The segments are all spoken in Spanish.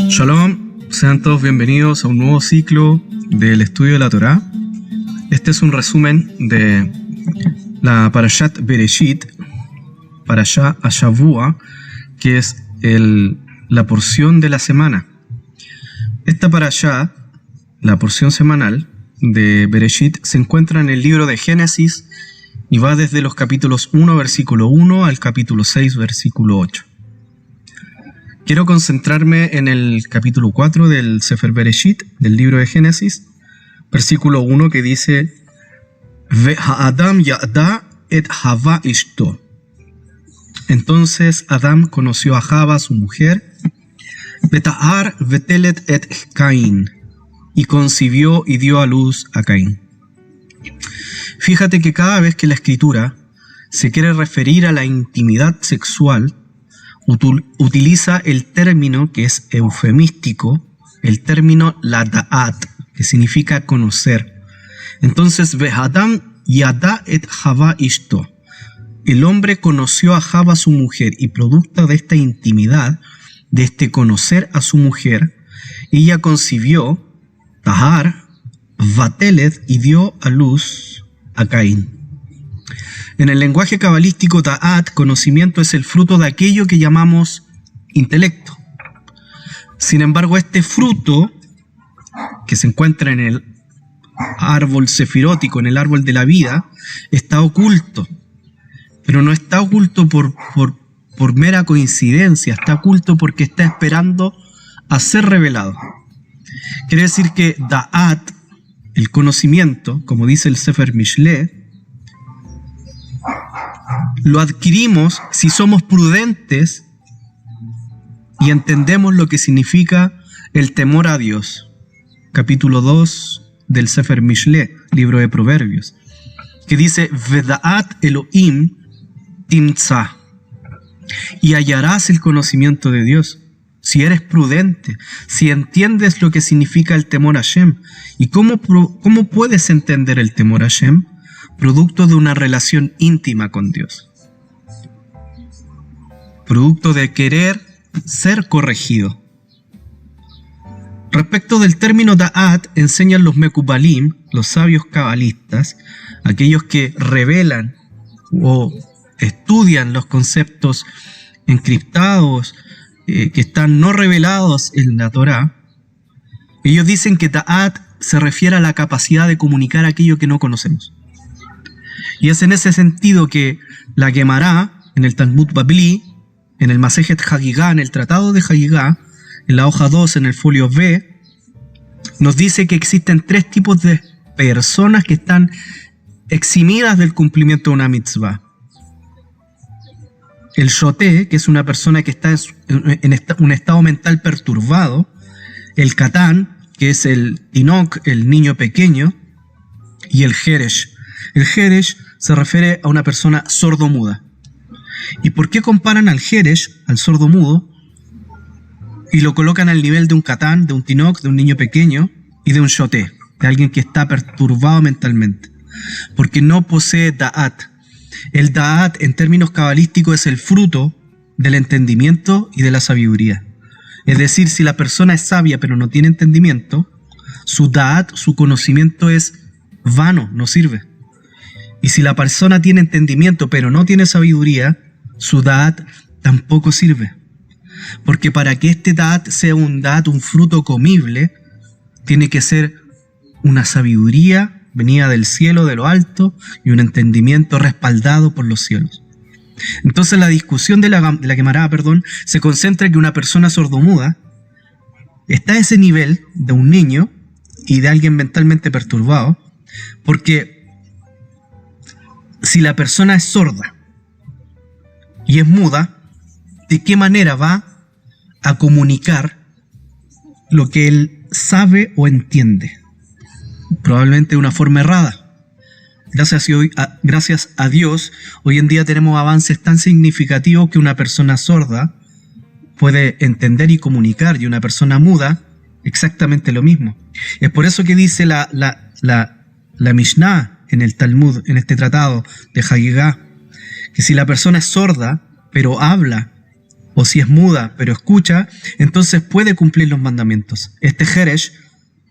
Shalom, sean todos bienvenidos a un nuevo ciclo del estudio de la Torá. Este es un resumen de la Parashat Bereshit, Parashat Ashavua, que es la porción de la semana. Esta Parashat, la porción semanal de Bereshit, se encuentra en el libro de Génesis y va desde los capítulos 1, versículo 1 al capítulo 6, versículo 8. Quiero concentrarme en el capítulo 4 del Sefer Bereshit, del libro de Génesis, versículo 1, que dice: Ve'ha'adam ya'da et Hava ishto. Entonces Adán conoció a Java, su mujer, Betahar vetelet et Caín, y concibió y dio a luz a Caín. Fíjate que cada vez que la Escritura se quiere referir a la intimidad sexual, utiliza el término que es eufemístico, el término lada'at, que significa conocer. Entonces, Ve'hadam yada et Hava ishto. El hombre conoció a Java, su mujer, y producto de esta intimidad, de este conocer a su mujer, ella concibió, Tahar, Vatelet, y dio a luz a Caín. En el lenguaje cabalístico, Ta'at, conocimiento, es el fruto de aquello que llamamos intelecto. Sin embargo, este fruto, que se encuentra en el árbol sefirótico, en el árbol de la vida, está oculto. Pero no está oculto por mera coincidencia, está oculto porque está esperando a ser revelado. Quiere decir que Da'at, el conocimiento, como dice el Sefer Mishle, lo adquirimos si somos prudentes y entendemos lo que significa el temor a Dios. Capítulo 2 del Sefer Mishle, libro de Proverbios, que dice: Veda'at Elohim timtza, y hallarás el conocimiento de Dios. Si eres prudente, si entiendes lo que significa el temor a Hashem. ¿Y cómo puedes entender el temor a Hashem? Producto de una relación íntima con Dios. Producto de querer ser corregido. Respecto del término Da'at, enseñan los Mekubalim, los sabios cabalistas, aquellos que revelan o estudian los conceptos encriptados, que están no revelados en la Torá. Ellos dicen que Da'at se refiere a la capacidad de comunicar aquello que no conocemos. Y es en ese sentido que la Gemara, en el Talmud Babli, en el Masejet Hagigá, en el Tratado de Hagigá, en la hoja 2, en el folio B, nos dice que existen tres tipos de personas que están eximidas del cumplimiento de una mitzvah. El shoté, que es una persona que está en un estado mental perturbado. El katán, que es el tinok, el niño pequeño. Y el jeresh. El jeresh se refiere a una persona sordomuda. ¿Y por qué comparan al jeresh, al sordomudo, y lo colocan al nivel de un katán, de un tinok, de un niño pequeño, y de un shoté, de alguien que está perturbado mentalmente? Porque no posee da'at. El da'at, en términos cabalísticos, es el fruto del entendimiento y de la sabiduría. Es decir, si la persona es sabia pero no tiene entendimiento, su da'at, su conocimiento es vano, no sirve. Y si la persona tiene entendimiento pero no tiene sabiduría, su da'at tampoco sirve. Porque para que este da'at sea un da'at, un fruto comible, tiene que ser una sabiduría venida del cielo, de lo alto, y un entendimiento respaldado por los cielos. Entonces la discusión de la Gemara, se concentra en que una persona sordomuda está a ese nivel de un niño y de alguien mentalmente perturbado, porque si la persona es sorda y es muda, ¿de qué manera va a comunicar lo que él sabe o entiende? Probablemente de una forma errada. Gracias a Dios, hoy en día tenemos avances tan significativos que una persona sorda puede entender y comunicar, y una persona muda, exactamente lo mismo. Es por eso que dice la Mishnah en el Talmud, en este tratado de Hagigá, que si la persona es sorda, pero habla, o si es muda, pero escucha, entonces puede cumplir los mandamientos. Este Jeresh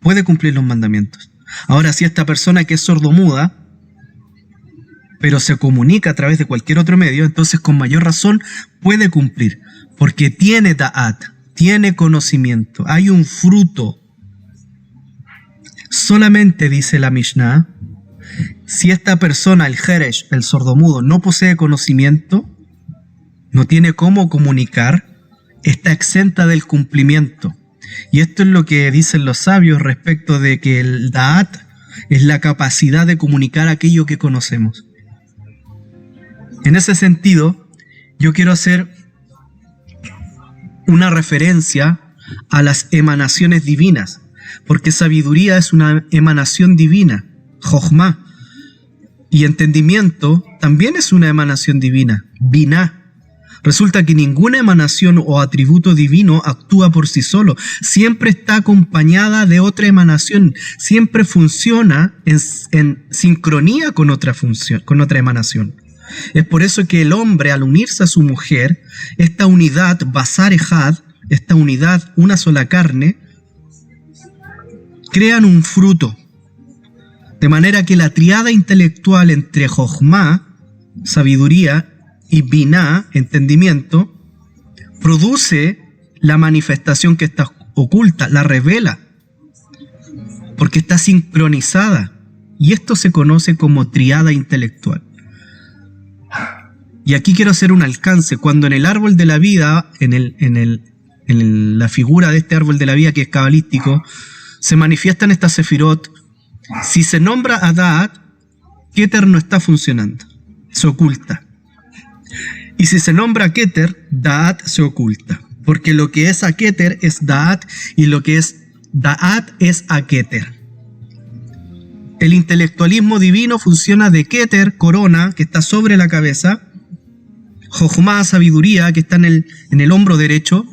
puede cumplir los mandamientos. Ahora, si esta persona que es sordomuda, pero se comunica a través de cualquier otro medio, entonces con mayor razón puede cumplir, porque tiene da'at, tiene conocimiento, hay un fruto. Solamente, dice la Mishnah, si esta persona, el Jeresh, el sordomudo, no posee conocimiento, no tiene cómo comunicar, está exenta del cumplimiento. Y esto es lo que dicen los sabios respecto de que el da'at es la capacidad de comunicar aquello que conocemos. En ese sentido, yo quiero hacer una referencia a las emanaciones divinas, porque sabiduría es una emanación divina, Jochma, y entendimiento también es una emanación divina, Binah. Resulta que ninguna emanación o atributo divino actúa por sí solo, siempre está acompañada de otra emanación, siempre funciona en sincronía con otra función, con otra emanación. Es por eso que el hombre, al unirse a su mujer, esta unidad, Basar Ejad, esta unidad, una sola carne, crean un fruto. De manera que la triada intelectual entre Jochma, sabiduría, y Binah, entendimiento, produce la manifestación que está oculta, la revela, porque está sincronizada. Y esto se conoce como triada intelectual. Y aquí quiero hacer un alcance. Cuando en el árbol de la vida, en la figura de este árbol de la vida que es cabalístico, se manifiestan estas sefirot, si se nombra a Da'at, Keter no está funcionando, se oculta. Y si se nombra a Keter, Da'at se oculta. Porque lo que es a Keter es Da'at y lo que es Da'at es a Keter. El intelectualismo divino funciona de Keter, corona, que está sobre la cabeza, Jochma, sabiduría, que está en el hombro derecho,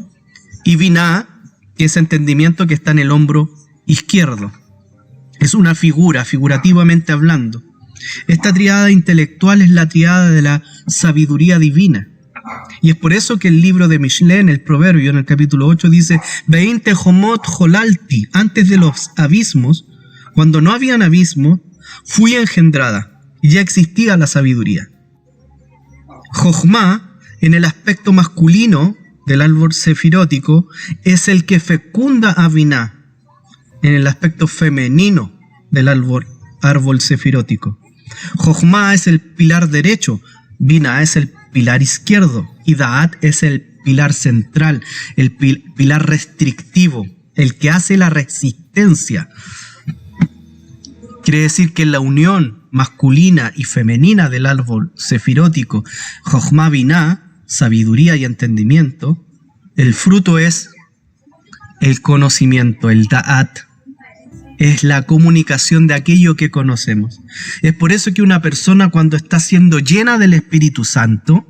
y Binah, que es entendimiento, que está en el hombro izquierdo. Es una figura, figurativamente hablando. Esta triada intelectual es la triada de la sabiduría divina. Y es por eso que el libro de Mishle, en el Proverbio, en el capítulo 8, dice: Veinte homot jolalti, antes de los abismos, cuando no habían abismo, fui engendrada, y ya existía la sabiduría. Jochma, en el aspecto masculino del árbol sefirótico, es el que fecunda a Binah, en el aspecto femenino del árbol sefirótico. Jochma es el pilar derecho, Binah es el pilar izquierdo, y Da'at es el pilar central, el pilar restrictivo, el que hace la resistencia. Quiere decir que en la unión masculina y femenina del árbol sefirótico, Jochma Binah, sabiduría y entendimiento, el fruto es el conocimiento, el Da'at. Es la comunicación de aquello que conocemos. Es por eso que una persona, cuando está siendo llena del Espíritu Santo,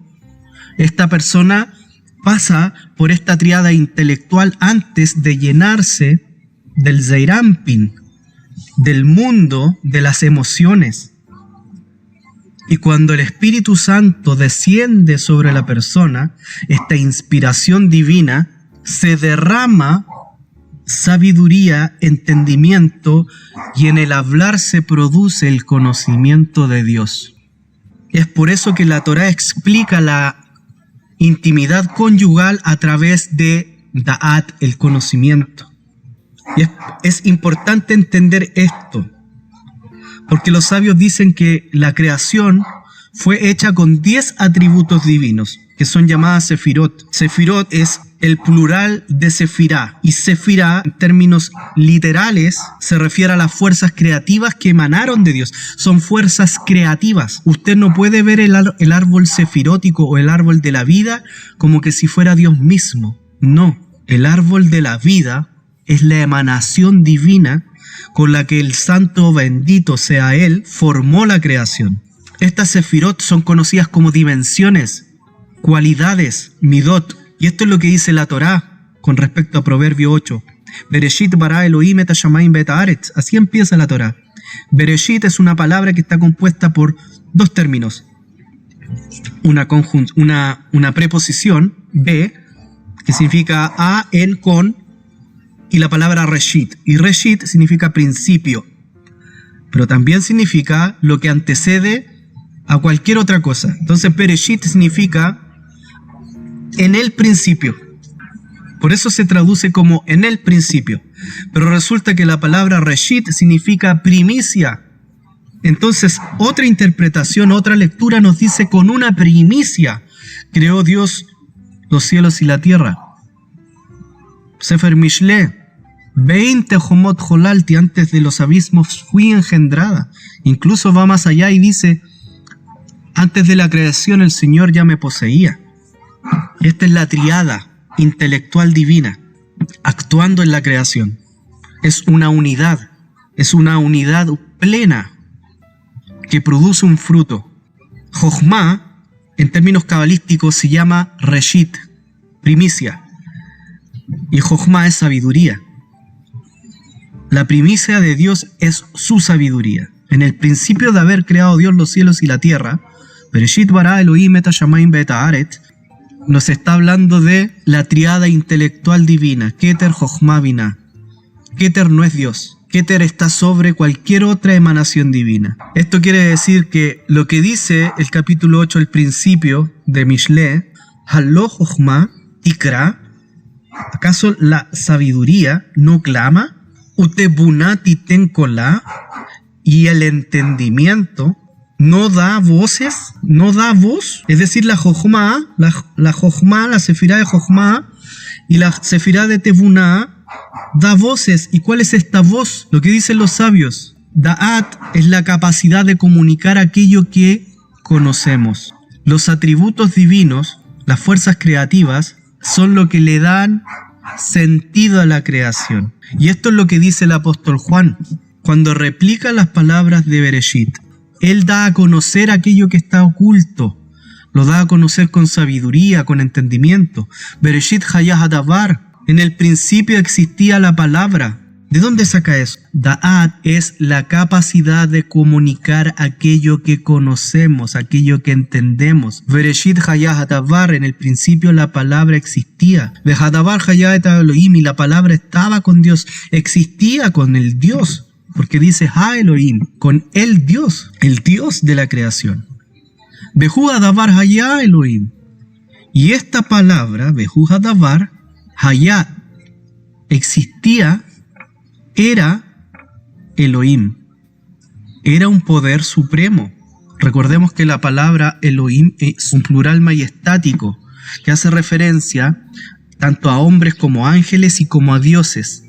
esta persona pasa por esta triada intelectual antes de llenarse del Zeirampin, del mundo de las emociones. Y cuando el Espíritu Santo desciende sobre la persona, esta inspiración divina, se derrama sabiduría, entendimiento, y en el hablar se produce el conocimiento de Dios. Es por eso que la Torá explica la intimidad conyugal a través de Da'at, el conocimiento. Y es importante entender esto, porque los sabios dicen que la creación fue hecha con 10 atributos divinos, que son llamadas sefirot. Sefirot es el plural de sefirá, y sefirá, en términos literales, se refiere a las fuerzas creativas que emanaron de Dios. Son fuerzas creativas. Usted no puede ver el árbol sefirótico o el árbol de la vida como que si fuera Dios mismo. No, el árbol de la vida es la emanación divina con la que el santo bendito sea Él formó la creación. Estas sefirot son conocidas como dimensiones, cualidades, midot, Y esto es lo que dice la Torá con respecto a Proverbio 8. Bereshit bara Elohim et hashamayim ve'et haaretz. Así empieza la Torá. Bereshit es una palabra que está compuesta por dos términos. Una preposición, be, que significa a, en, con, y la palabra reshit. Y reshit significa principio, pero también significa lo que antecede a cualquier otra cosa. Entonces Bereshit significa en el principio. Por eso se traduce como en el principio. Pero resulta que la palabra reshit significa primicia. Entonces, otra interpretación, otra lectura nos dice: con una primicia creó Dios los cielos y la tierra. Sefer Mishle, 20 Jomot Jolalti, antes de los abismos fui engendrada. Incluso va más allá y dice: antes de la creación el Señor ya me poseía. Esta es la triada intelectual divina, actuando en la creación. Es una unidad plena que produce un fruto. Jochma, en términos cabalísticos, se llama reshit, primicia. Y Jochma es sabiduría. La primicia de Dios es su sabiduría. En el principio de haber creado Dios los cielos y la tierra, Bereshit bara Elohim et hashamayim ve'et haaretz, nos está hablando de la triada intelectual divina, Keter, Jochma, Binah. Keter no es Dios. Keter está sobre cualquier otra emanación divina. Esto quiere decir que lo que dice el capítulo 8 al principio de Mishle, Halo Jochma Tikra, ¿acaso la sabiduría no clama? Utebunat iten kolá, y el entendimiento no da voces, no da voz. Es decir, la Jochma, la sefirá de Jochma y la sefirá de Tebuná da voces. ¿Y cuál es esta voz? Lo que dicen los sabios. Da'at es la capacidad de comunicar aquello que conocemos. Los atributos divinos, las fuerzas creativas, son lo que le dan sentido a la creación. Y esto es lo que dice el apóstol Juan cuando replica las palabras de Bereshit. Él da a conocer aquello que está oculto. Lo da a conocer con sabiduría, con entendimiento. Bereshit hayah hadavar. En el principio existía la palabra. ¿De dónde saca eso? Da'at es la capacidad de comunicar aquello que conocemos, aquello que entendemos. Bereshit hayah hadavar. En el principio la palabra existía. Vehadavar hayah et Elohim. Y la palabra estaba con Dios. Existía con el Dios. Porque dice Ha Elohim, con el Dios de la creación. Behu hadavar hayah Elohim. Y esta palabra, Behu hadavar, hayah, existía, era Elohim. Era un poder supremo. Recordemos que la palabra Elohim es un plural majestático que hace referencia tanto a hombres como a ángeles y como a dioses.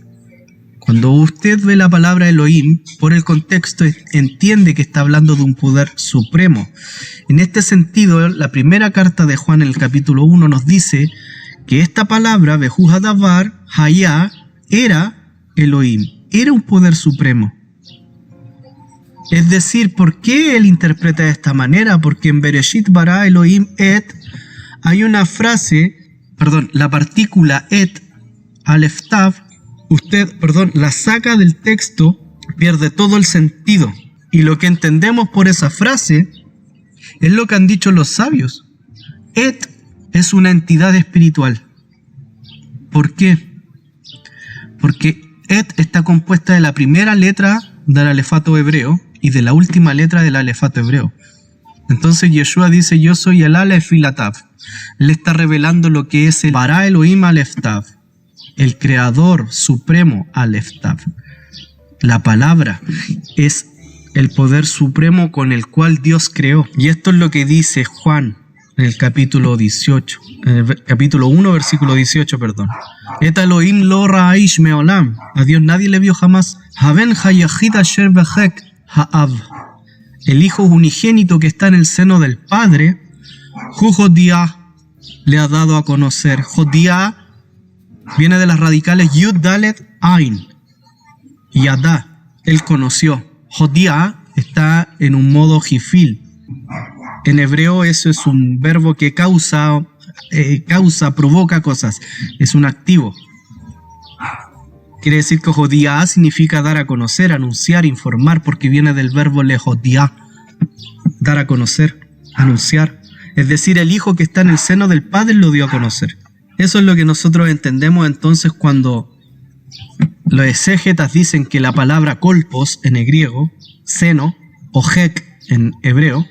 Cuando usted ve la palabra Elohim, por el contexto entiende que está hablando de un poder supremo. En este sentido, la primera carta de Juan en el capítulo 1 nos dice que esta palabra, Behu hadavar, hayah, era Elohim, era un poder supremo. Es decir, ¿por qué él interpreta de esta manera? Porque en Bereshit bara Elohim et hay una frase, la partícula et, alef tav, la saca del texto, pierde todo el sentido. Y lo que entendemos por esa frase es lo que han dicho los sabios. Et es una entidad espiritual. ¿Por qué? Porque Et está compuesta de la primera letra del alefato hebreo y de la última letra del alefato hebreo. Entonces Yeshua dice: yo soy el Alef y la Tav. Él está revelando lo que es el Bara Elohim Alef Tav, el creador supremo Alef Tav. La palabra es el poder supremo con el cual Dios creó. Y esto es lo que dice Juan en el capítulo 18, en el capítulo 1, versículo 18, Et Elohim lo ra'aish me'olam. A Dios nadie le vio jamás. Haben hayachid asher bechek ha'av. El Hijo unigénito que está en el seno del Padre, Hu Jodiah, le ha dado a conocer. Jodiah viene de las radicales Yud Dalet Ain. Yadá, él conoció. Jodiah está en un modo jifil. En hebreo eso es un verbo que causa causa, provoca cosas. Es un activo. Quiere decir que jodiá significa dar a conocer, anunciar, informar, porque viene del verbo lejodiá, dar a conocer, anunciar. Es decir, el hijo que está en el seno del padre lo dio a conocer. Eso es lo que nosotros entendemos entonces cuando los exégetas dicen que la palabra kolpos en el griego, seno, o hek en hebreo,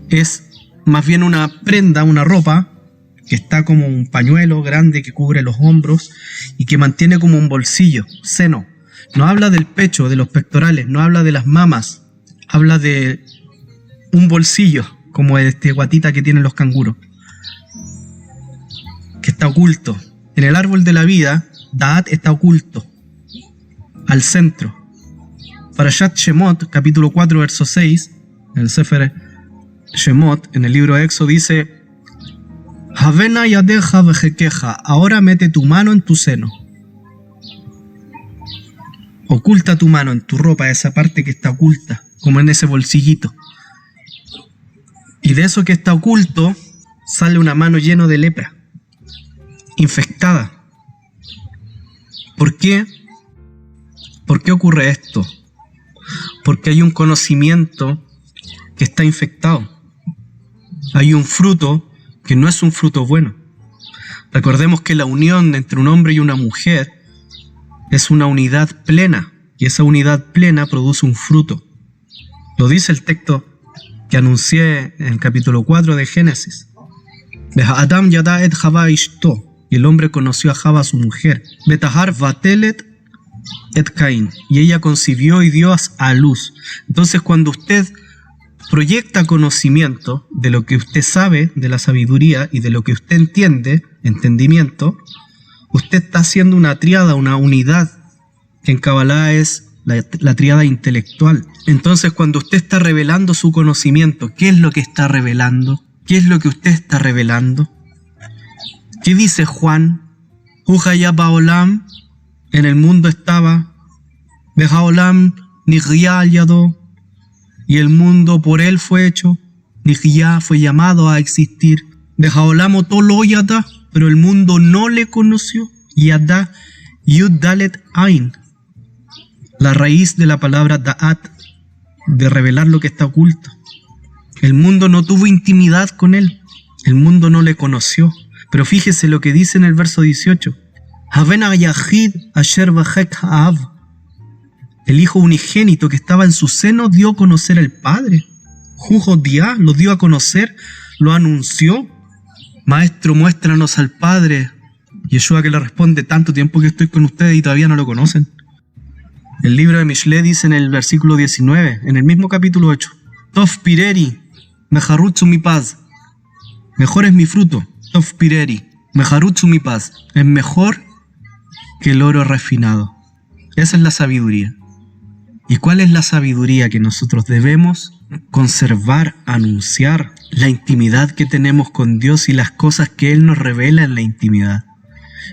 es más bien una prenda, una ropa, que está como un pañuelo grande que cubre los hombros y que mantiene como un bolsillo, seno. No habla del pecho, de los pectorales, no habla de las mamas, habla de un bolsillo, como este guatita que tienen los canguros, que está oculto. En el árbol de la vida, Da'at está oculto, al centro. Parashat Shemot, capítulo 4, verso 6, en el Sefer Shemot, en el libro de Éxodo, dice: Havena yadeja vejequeja, ahora mete tu mano en tu seno. Oculta tu mano en tu ropa, esa parte que está oculta, como en ese bolsillito. Y de eso que está oculto, sale una mano llena de lepra, infectada. ¿Por qué? ¿Por qué ocurre esto? Porque hay un conocimiento que está infectado. Hay un fruto que no es un fruto bueno. Recordemos que la unión entre un hombre y una mujer es una unidad plena, y esa unidad plena produce un fruto. Lo dice el texto que anuncié en el capítulo 4 de Génesis. Adam yada et Java ishto, y el hombre conoció a Java su mujer. Betahar vatelet et Caín, y ella concibió y dio a luz. Entonces, cuando usted proyecta conocimiento de lo que usted sabe, de la sabiduría y de lo que usted entiende, entendimiento, usted está haciendo una tríada, una unidad, que en Kabbalah es la tríada intelectual. Entonces, cuando usted está revelando su conocimiento, ¿qué es lo que está revelando? ¿Qué es lo que usted está revelando? ¿Qué dice Juan? Ujaya Baolam, en el mundo estaba, Bejaolam Nigya Yado, y el mundo por él fue hecho, Nigya fue llamado a existir, Bejaolam Otolo Yada, pero el mundo no le conoció, Yada Yud Dalet Ain, la raíz de la palabra Da'at, de revelar lo que está oculto. El mundo no tuvo intimidad con él, el mundo no le conoció. Pero fíjese lo que dice en el verso 18. El hijo unigénito que estaba en su seno dio a conocer al Padre. Jujodía lo dio a conocer, lo anunció. Maestro, muéstranos al Padre. Yeshua que le responde: tanto tiempo que estoy con ustedes y todavía no lo conocen. El libro de Mishle dice en el versículo 19, en el mismo capítulo 8, Tov pireri, mejarutsu mi paz. Mejor es mi fruto. Tov pireri, mejarutsu mi paz. Es mejor que el oro refinado. Esa es la sabiduría. ¿Y cuál es la sabiduría que nosotros debemos conservar, anunciar? La intimidad que tenemos con Dios y las cosas que Él nos revela en la intimidad.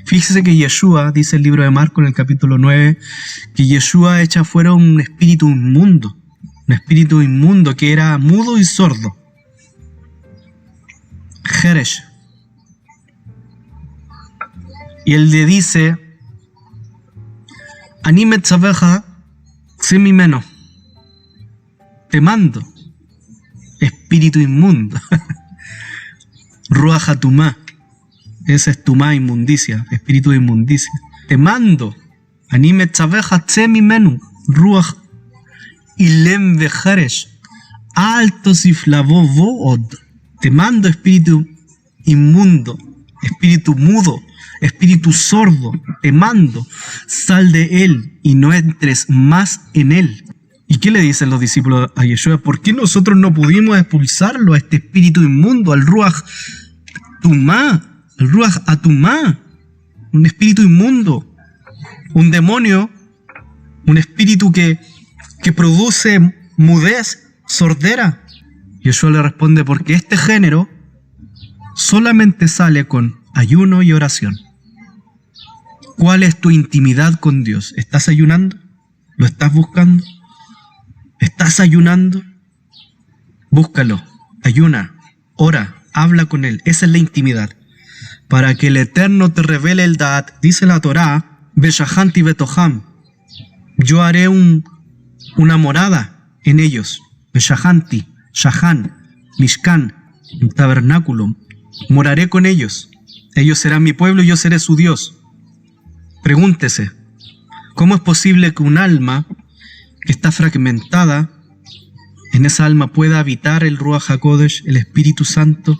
Fíjese que Yeshua, dice el libro de Marcos en el capítulo 9, que Yeshua echa fuera un espíritu inmundo que era mudo y sordo. Jeresh. Y él le dice: Animet sabeja semimeno. Te mando, espíritu inmundo. Ruach hatumá. Esa es tumá, inmundicia, espíritu de inmundicia. Te mando, animet sabeja semimeno. Ruach ilem vejeresh. Alto siflavo vood. Te mando, espíritu inmundo, espíritu mudo, espíritu sordo, te mando, sal de él y no entres más en él. ¿Y qué le dicen los discípulos a Yeshua? ¿Por qué nosotros no pudimos expulsarlo, a este espíritu inmundo, al Ruach Tumá, al Ruach Atumá, un espíritu inmundo, un demonio, un espíritu que produce mudez, sordera? Yeshua le responde: porque este género solamente sale con ayuno y oración. ¿Cuál es tu intimidad con Dios? ¿Estás ayunando? ¿Lo estás buscando? ¿Estás ayunando? Búscalo, ayuna, ora, habla con él. Esa es la intimidad. Para que el Eterno te revele el Da'at, dice la Torá, Beshahanti Betoham, yo haré una morada en ellos. Beshahanti, Shahan, Mishkan, un tabernáculo. Moraré con ellos. Ellos serán mi pueblo y yo seré su Dios. Pregúntese, ¿cómo es posible que un alma que está fragmentada, en esa alma pueda habitar el Ruach HaKodesh, el Espíritu Santo,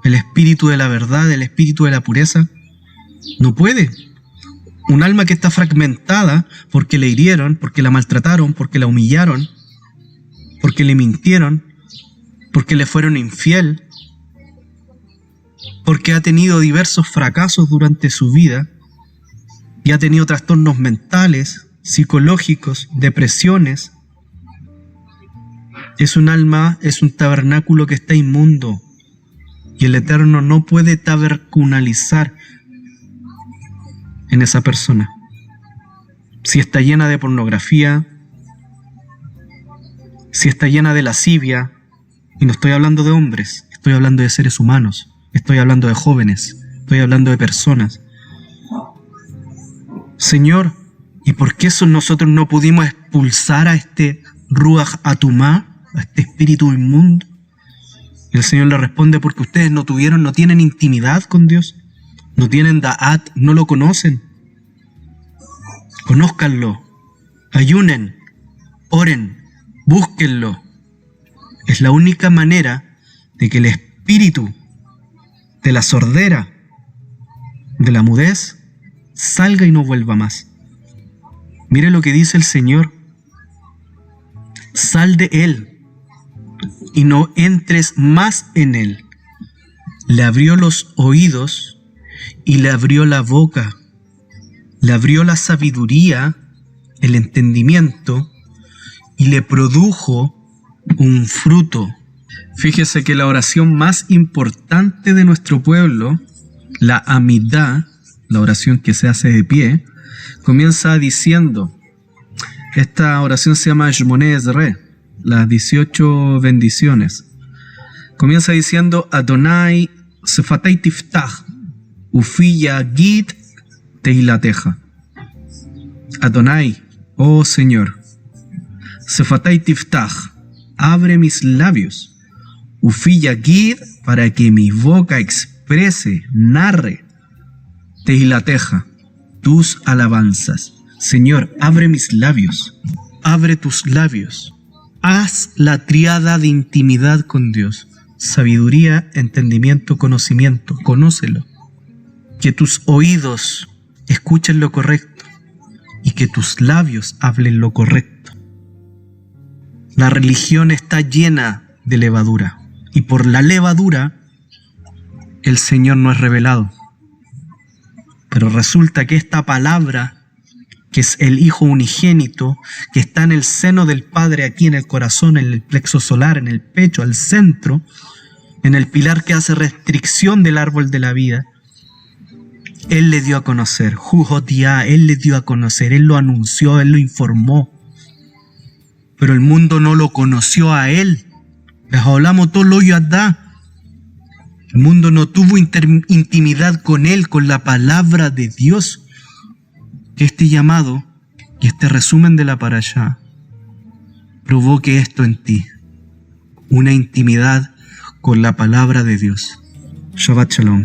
el Espíritu de la verdad, el Espíritu de la pureza? No puede. Un alma que está fragmentada porque le hirieron, porque la maltrataron, porque la humillaron, porque le mintieron, porque le fueron infiel, porque ha tenido diversos fracasos durante su vida y ha tenido trastornos mentales, psicológicos, depresiones. Es un alma, es un tabernáculo que está inmundo y el Eterno no puede tabernacularizar en esa persona. Si está llena de pornografía, si está llena de lascivia, y no estoy hablando de hombres, estoy hablando de seres humanos, estoy hablando de jóvenes, estoy hablando de personas. Señor, ¿y por qué eso nosotros no pudimos expulsar a este Ruach Atumá, a este espíritu inmundo? Y el Señor le responde, porque ustedes no tienen intimidad con Dios, no tienen Da'at, no lo conocen. Conózcanlo, ayunen, oren, búsquenlo. Es la única manera de que el espíritu de la sordera, de la mudez, salga y no vuelva más. Mire lo que dice el Señor. Sal de él y no entres más en él. Le abrió los oídos y le abrió la boca. Le abrió la sabiduría, el entendimiento y le produjo un fruto. Fíjese que la oración más importante de nuestro pueblo, la Amidá, la oración que se hace de pie, comienza diciendo, esta oración se llama Shmoneh Esrei, las 18 bendiciones. Comienza diciendo, Adonai Sefatei Tiftach, Ufi Yagid Tehilateja. Adonai, oh Señor, Sefatei Tiftach, abre mis labios, Ufi Yagid, para que mi boca exprese, narre, Tehilateja, tus alabanzas. Señor, abre mis labios, abre tus labios. Haz la triada de intimidad con Dios. Sabiduría, entendimiento, conocimiento. Conócelo. Que tus oídos escuchen lo correcto y que tus labios hablen lo correcto. La religión está llena de levadura y por la levadura el Señor no es revelado. Pero resulta que esta palabra, que es el Hijo unigénito, que está en el seno del Padre, aquí en el corazón, en el plexo solar, en el pecho, al centro, en el pilar que hace restricción del árbol de la vida, Él le dio a conocer, Jujotiá, Él le dio a conocer, Él lo anunció, Él lo informó. Pero el mundo no lo conoció a Él. Les hablamos todo lo yadá. El mundo no tuvo intimidad con Él, con la palabra de Dios. Que este llamado y este resumen de la parashá provoque esto en ti, una intimidad con la palabra de Dios. Shabbat Shalom.